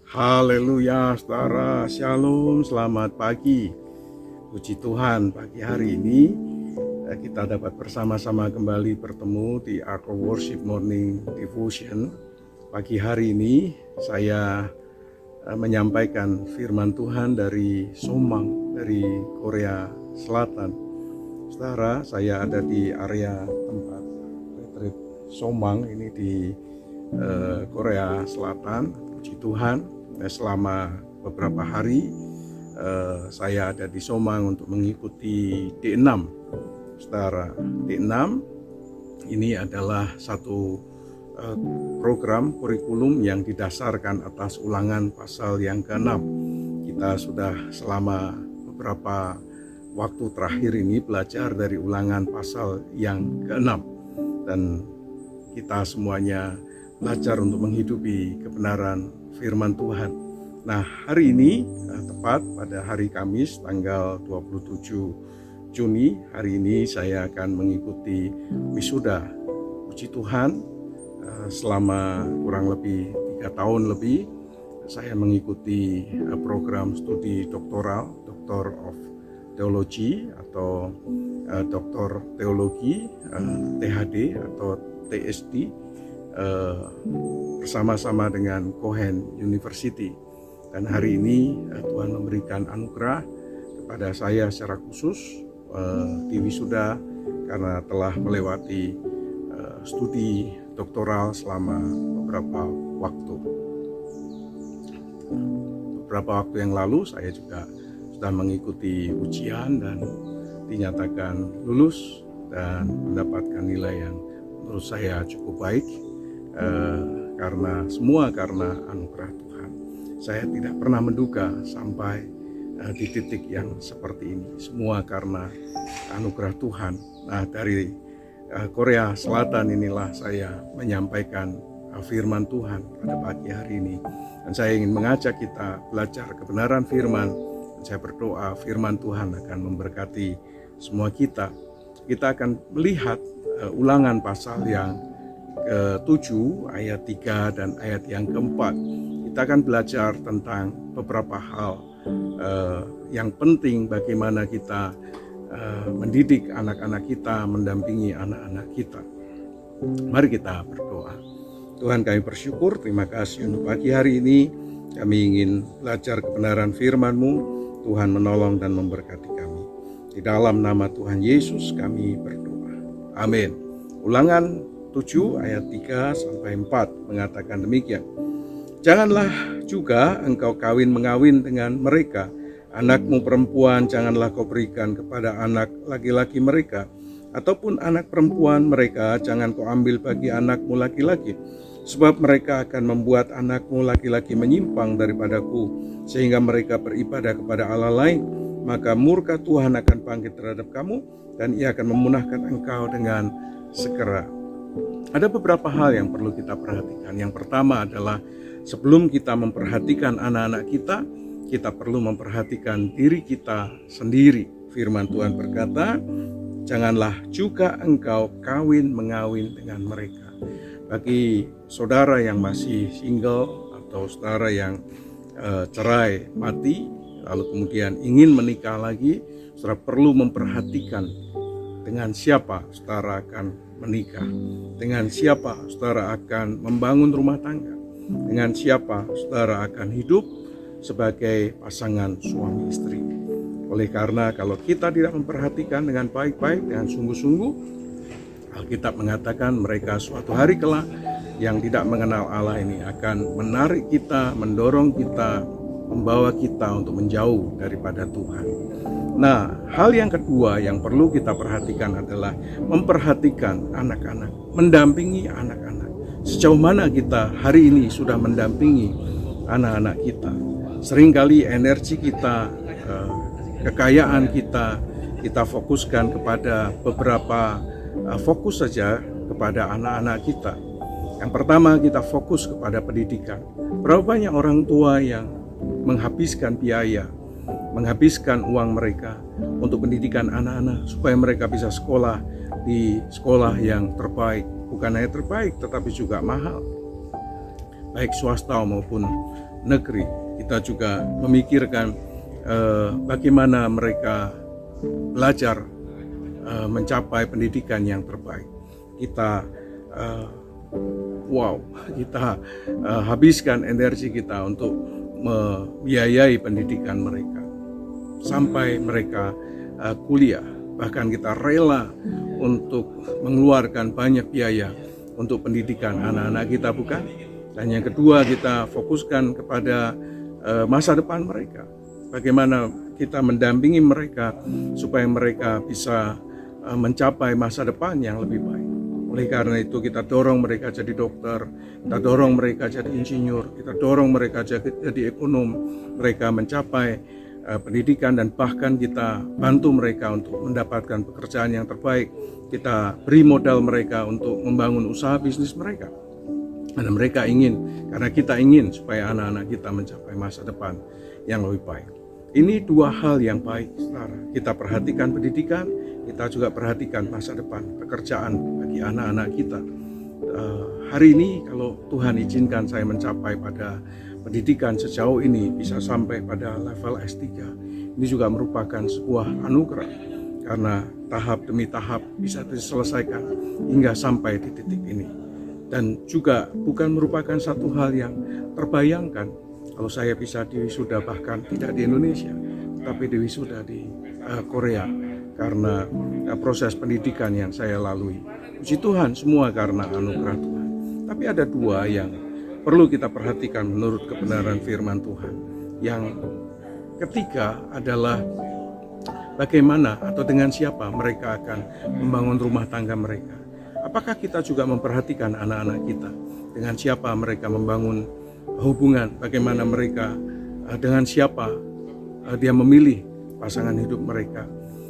Haleluya, saudara. Shalom, selamat pagi. Puji Tuhan, pagi hari ini kita dapat bersama-sama kembali bertemu di Ark of Worship Morning Devotion. Pagi hari ini saya menyampaikan firman Tuhan dari Somang, dari Korea Selatan. Saudara, saya ada di area tempat retreat Somang ini di Korea Selatan. Puji Tuhan, selama beberapa hari saya ada di Somang untuk mengikuti D6. Saudara, D6 ini adalah satu program kurikulum yang didasarkan atas ulangan pasal yang ke-6. Kita sudah selama beberapa waktu terakhir ini belajar dari ulangan pasal yang ke-6, dan kita semuanya belajar untuk menghidupi kebenaran firman Tuhan. Nah, hari ini tepat pada hari Kamis tanggal 27 Juni, hari ini saya akan mengikuti wisuda. Puji Tuhan, selama kurang lebih 3 tahun lebih saya mengikuti program studi doktoral, Doctor of Theology atau Doktor Teologi, THD atau TSD, bersama-sama dengan Cohen University. Dan hari ini Tuhan memberikan anugerah kepada saya secara khusus di wisuda karena telah melewati studi doktoral selama beberapa waktu yang lalu. Saya juga sudah mengikuti ujian dan dinyatakan lulus dan mendapatkan nilai yang menurut saya cukup baik. Karena anugerah Tuhan. Saya tidak pernah menduga sampai di titik yang seperti ini. Semua karena anugerah Tuhan. Nah, dari Korea Selatan inilah saya menyampaikan firman Tuhan pada pagi hari ini. Dan saya ingin mengajak kita belajar kebenaran firman. Dan saya berdoa firman Tuhan akan memberkati semua kita. Kita akan melihat ulangan pasal yang ke-7 ayat 3 dan ayat yang ke-4. Kita akan belajar tentang beberapa hal yang penting, bagaimana kita mendidik anak-anak kita, mendampingi anak-anak kita. Mari kita berdoa. Tuhan, kami bersyukur, terima kasih untuk pagi hari ini. Kami ingin belajar kebenaran firman-Mu. Tuhan menolong dan memberkati kami. Di dalam nama Tuhan Yesus kami berdoa. Amin. Ulangan 7 ayat 3 sampai 4 mengatakan demikian. Janganlah juga engkau kawin-mengawin dengan mereka. Anakmu perempuan janganlah kau berikan kepada anak laki-laki mereka, ataupun anak perempuan mereka jangan kau ambil bagi anakmu laki-laki, sebab mereka akan membuat anakmu laki-laki menyimpang daripadaku, sehingga mereka beribadah kepada Allah lain. Maka murka Tuhan akan bangkit terhadap kamu, dan Ia akan memunahkan engkau dengan segera. Ada beberapa hal yang perlu kita perhatikan. Yang pertama adalah sebelum kita memperhatikan anak-anak kita, kita perlu memperhatikan diri kita sendiri. Firman Tuhan berkata, janganlah juga engkau kawin-mengawin dengan mereka. Bagi saudara yang masih single atau saudara yang cerai mati, lalu kemudian ingin menikah lagi, saudara perlu memperhatikan dengan siapa saudara akan menikah, dengan siapa saudara akan membangun rumah tangga, dengan siapa saudara akan hidup sebagai pasangan suami istri. Oleh karena kalau kita tidak memperhatikan dengan baik-baik, dengan sungguh-sungguh, Alkitab mengatakan mereka suatu hari kelak yang tidak mengenal Allah ini akan menarik kita, mendorong kita, membawa kita untuk menjauh daripada Tuhan. Nah, hal yang kedua yang perlu kita perhatikan adalah memperhatikan anak-anak, mendampingi anak-anak. Sejauh mana kita hari ini sudah mendampingi anak-anak kita? Seringkali energi kita, kekayaan kita fokuskan kepada beberapa fokus saja kepada anak-anak kita. Yang pertama, kita fokus kepada pendidikan. Berapa banyak orang tua yang menghabiskan biaya, menghabiskan uang mereka untuk pendidikan anak-anak supaya mereka bisa sekolah di sekolah yang terbaik, bukan hanya terbaik tetapi juga mahal, baik swasta maupun negeri. Kita juga memikirkan bagaimana mereka belajar mencapai pendidikan yang terbaik. Kita habiskan energi kita untuk membiayai pendidikan mereka sampai mereka kuliah. Bahkan kita rela untuk mengeluarkan banyak biaya untuk pendidikan anak-anak kita, bukan? Dan yang kedua, kita fokuskan kepada masa depan mereka. Bagaimana kita mendampingi mereka supaya mereka bisa mencapai masa depan yang lebih baik. Oleh karena itu kita dorong mereka jadi dokter, kita dorong mereka jadi insinyur, kita dorong mereka jadi ekonom, mereka mencapai pendidikan, dan bahkan kita bantu mereka untuk mendapatkan pekerjaan yang terbaik. Kita beri modal mereka untuk membangun usaha bisnis mereka. Dan mereka ingin, karena kita ingin supaya anak-anak kita mencapai masa depan yang lebih baik. Ini dua hal yang baik, saudara. Kita perhatikan pendidikan, kita juga perhatikan masa depan pekerjaan bagi anak-anak kita. Hari ini kalau Tuhan izinkan saya mencapai pada pendidikan sejauh ini, bisa sampai pada level S3, ini juga merupakan sebuah anugerah, karena tahap demi tahap bisa diselesaikan hingga sampai di titik ini. Dan juga bukan merupakan satu hal yang terbayangkan kalau saya bisa diwisuda bahkan tidak di Indonesia, tapi diwisuda di Korea, karena proses pendidikan yang saya lalui. Puji Tuhan, semua karena anugerah Tuhan. Tapi ada dua yang perlu kita perhatikan menurut kebenaran firman Tuhan. Yang ketiga adalah bagaimana atau dengan siapa mereka akan membangun rumah tangga mereka. Apakah kita juga memperhatikan anak-anak kita, dengan siapa mereka membangun hubungan, bagaimana mereka dengan siapa dia memilih pasangan hidup mereka.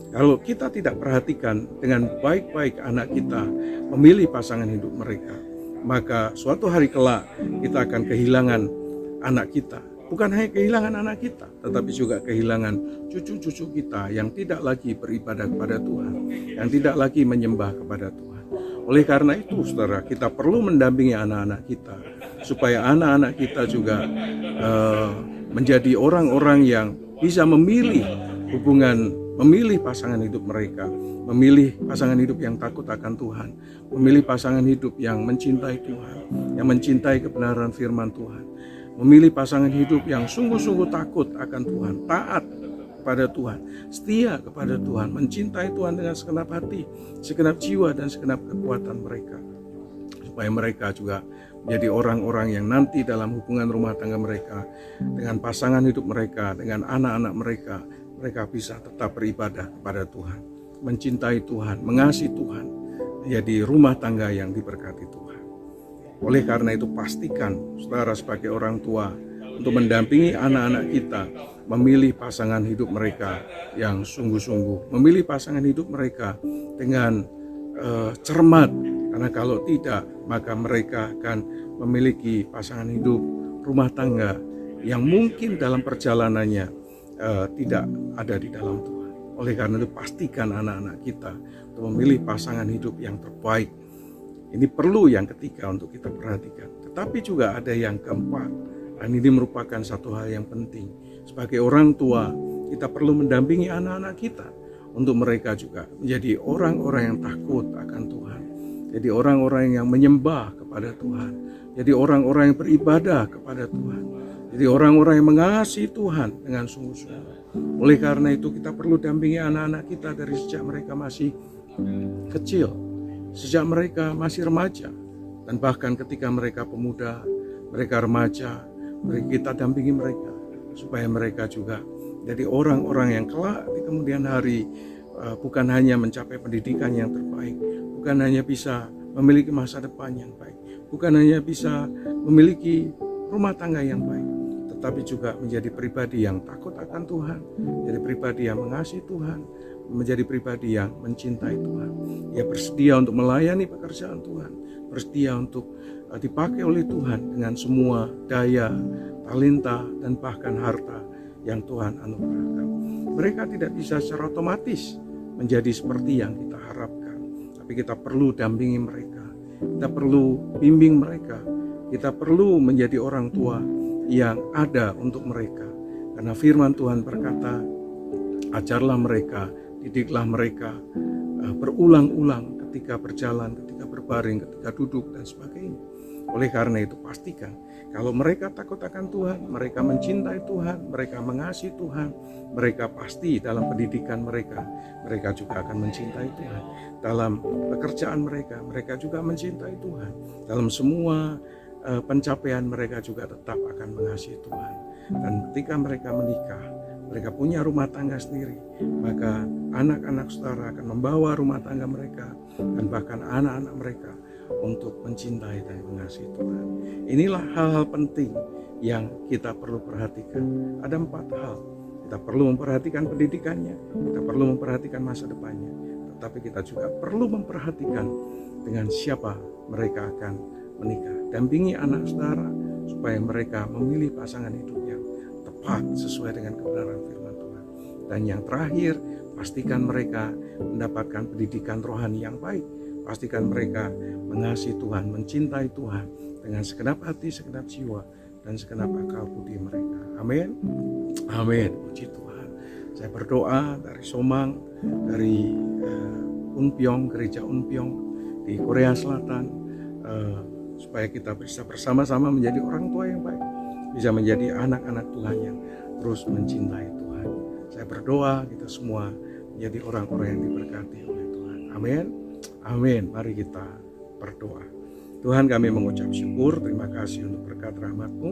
Kalau kita tidak perhatikan dengan baik-baik anak kita memilih pasangan hidup mereka, maka suatu hari kelak kita akan kehilangan anak kita. Bukan hanya kehilangan anak kita, tetapi juga kehilangan cucu-cucu kita yang tidak lagi beribadah kepada Tuhan, yang tidak lagi menyembah kepada Tuhan. Oleh karena itu, saudara, kita perlu mendampingi anak-anak kita, supaya anak-anak kita juga menjadi orang-orang yang bisa memilih hubungan, memilih pasangan hidup mereka, memilih pasangan hidup yang takut akan Tuhan, memilih pasangan hidup yang mencintai Tuhan, yang mencintai kebenaran firman Tuhan, memilih pasangan hidup yang sungguh-sungguh takut akan Tuhan, taat kepada Tuhan, setia kepada Tuhan, mencintai Tuhan dengan segenap hati, segenap jiwa, dan segenap kekuatan mereka, supaya mereka juga menjadi orang-orang yang nanti dalam hubungan rumah tangga mereka, dengan pasangan hidup mereka, dengan anak-anak mereka, mereka bisa tetap beribadah kepada Tuhan, mencintai Tuhan, mengasihi Tuhan, menjadi rumah tangga yang diberkati Tuhan. Oleh karena itu, pastikan saudara sebagai orang tua untuk mendampingi anak-anak kita memilih pasangan hidup mereka yang sungguh-sungguh, memilih pasangan hidup mereka dengan cermat, karena kalau tidak maka mereka akan memiliki pasangan hidup rumah tangga yang mungkin dalam perjalanannya tidak ada di dalam Tuhan. Oleh karena itu, pastikan anak-anak kita untuk memilih pasangan hidup yang terbaik. Ini perlu yang ketiga untuk kita perhatikan. Tetapi juga ada yang keempat, dan ini merupakan satu hal yang penting. Sebagai orang tua, kita perlu mendampingi anak-anak kita untuk mereka juga menjadi orang-orang yang takut akan Tuhan, jadi orang-orang yang menyembah kepada Tuhan, jadi orang-orang yang beribadah kepada Tuhan, jadi orang-orang yang mengasihi Tuhan dengan sungguh-sungguh. Oleh karena itu, kita perlu dampingi anak-anak kita dari sejak mereka masih kecil, sejak mereka masih remaja, dan bahkan ketika mereka pemuda, mereka remaja, kita dampingi mereka supaya mereka juga jadi orang-orang yang kelak di kemudian hari bukan hanya mencapai pendidikan yang terbaik, bukan hanya bisa memiliki masa depan yang baik, bukan hanya bisa memiliki rumah tangga yang baik, tetapi juga menjadi pribadi yang takut akan Tuhan, menjadi pribadi yang mengasihi Tuhan, menjadi pribadi yang mencintai Tuhan. Ia bersedia untuk melayani pekerjaan Tuhan, bersedia untuk dipakai oleh Tuhan dengan semua daya, talenta, dan bahkan harta yang Tuhan anugerahkan. Mereka tidak bisa secara otomatis menjadi seperti yang kita harapkan, tapi kita perlu dampingi mereka, kita perlu bimbing mereka, kita perlu menjadi orang tua yang ada untuk mereka. Karena firman Tuhan berkata, ajarlah mereka, didiklah mereka berulang-ulang ketika berjalan, ketika berbaring, ketika duduk dan sebagainya. Oleh karena itu pastikan kalau mereka takut akan Tuhan, mereka mencintai Tuhan, mereka mengasihi Tuhan, mereka pasti dalam pendidikan mereka juga akan mencintai Tuhan. Dalam pekerjaan mereka juga mencintai Tuhan. Dalam semua pencapaian mereka juga tetap akan mengasihi Tuhan. Dan ketika mereka menikah, mereka punya rumah tangga sendiri, maka anak-anak saudara akan membawa rumah tangga mereka dan bahkan anak-anak mereka untuk mencintai dan mengasihi Tuhan. Inilah hal-hal penting yang kita perlu perhatikan. Ada 4 hal. Kita perlu memperhatikan pendidikannya, kita perlu memperhatikan masa depannya, tetapi kita juga perlu memperhatikan dengan siapa mereka akan menikah. Dampingi anak saudara supaya mereka memilih pasangan hidup yang tepat sesuai dengan kebenaran firman Tuhan. Dan yang terakhir, pastikan mereka mendapatkan pendidikan rohani yang baik. Pastikan mereka mengasihi Tuhan, mencintai Tuhan dengan segenap hati, segenap jiwa, dan segenap akal budi mereka. Amin. Amin. Puji Tuhan. Saya berdoa dari Somang, dari Unpyong, gereja Unpyong di Korea Selatan, supaya kita bisa bersama-sama menjadi orang tua yang baik, bisa menjadi anak-anak Tuhan yang terus mencintai Tuhan. Saya berdoa kita semua menjadi orang-orang yang diberkati oleh Tuhan. Amin. Amin. Mari kita berdoa. Tuhan, kami mengucap syukur, terima kasih untuk berkat rahmat-Mu,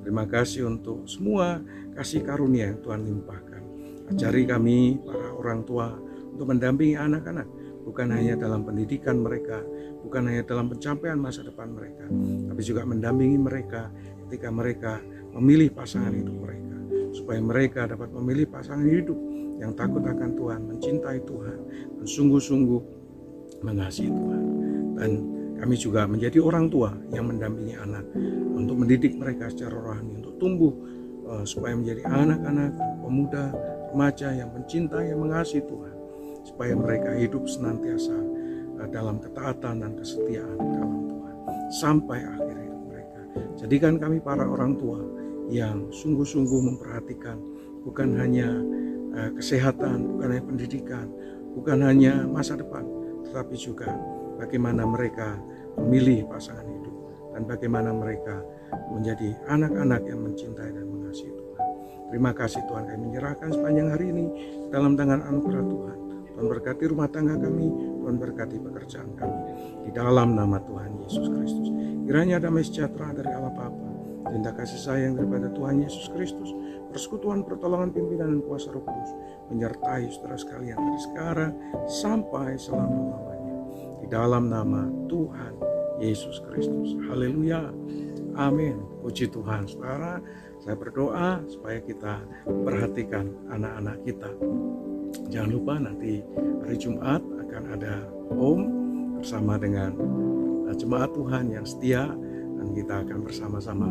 terima kasih untuk semua kasih karunia yang Tuhan limpahkan. Ajari kami para orang tua untuk mendampingi anak-anak, bukan hanya dalam pendidikan mereka, bukan hanya dalam pencapaian masa depan mereka, tapi juga mendampingi mereka ketika mereka memilih pasangan hidup mereka, supaya mereka dapat memilih pasangan hidup yang takut akan Tuhan, mencintai Tuhan, dan sungguh-sungguh mengasihi Tuhan. Dan kami juga menjadi orang tua yang mendampingi anak untuk mendidik mereka secara rohani, untuk tumbuh supaya menjadi anak-anak, pemuda, remaja yang mencintai, yang mengasihi Tuhan, supaya mereka hidup senantiasa dalam ketaatan dan kesetiaan dalam Tuhan sampai akhir hidup mereka. Jadikan kami para orang tua yang sungguh-sungguh memperhatikan bukan hanya kesehatan, bukan hanya pendidikan, bukan hanya masa depan, tetapi juga bagaimana mereka memilih pasangan hidup dan bagaimana mereka menjadi anak-anak yang mencintai dan mengasihi Tuhan. Terima kasih Tuhan, kami menyerahkan sepanjang hari ini dalam tangan anugerah Tuhan. Tuhan berkati rumah tangga kami, Tuhan berkati pekerjaan kami. Di dalam nama Tuhan Yesus Kristus. Kiranya damai sejahtera dari Allah Bapa, cinta kasih sayang daripada Tuhan Yesus Kristus, persekutuan, pertolongan, pimpinan dan kuasa Roh Kudus menyertai saudara sekalian dari sekarang sampai selama-lamanya. Di dalam nama Tuhan Yesus Kristus. Haleluya. Amin. Puji Tuhan. Saudara, saya berdoa supaya kita perhatikan anak-anak kita. Jangan lupa nanti hari Jumat akan ada home bersama dengan jemaat Tuhan yang setia, dan kita akan bersama-sama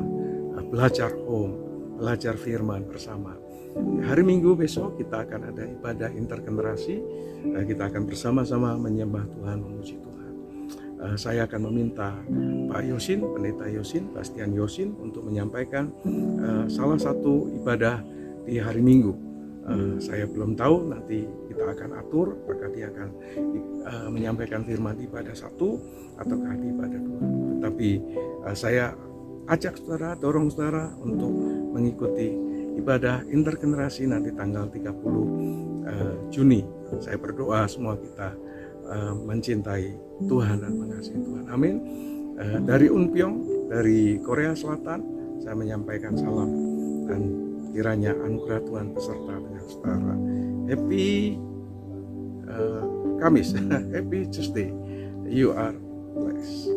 belajar home, belajar firman bersama. Hari Minggu besok kita akan ada ibadah intergenerasi. Kita akan bersama-sama menyembah Tuhan, memuji Tuhan. Saya akan meminta Pak Yosin, Pendeta Yosin, Bastian Yosin untuk menyampaikan salah satu ibadah di hari Minggu. Saya belum tahu, nanti kita akan atur apakah dia akan menyampaikan firman di ibadah 1 ataukah di ibadah 2. Tetapi saya ajak saudara, dorong saudara untuk mengikuti ibadah intergenerasi nanti tanggal 30 Juni. Saya berdoa semua kita mencintai Tuhan dan mengasihi Tuhan. Amin. Dari Unpyong, dari Korea Selatan, saya menyampaikan salam dan kiranya anugerah Tuhan beserta dengan saudara. Happy Kamis, Happy Tuesday. You are blessed.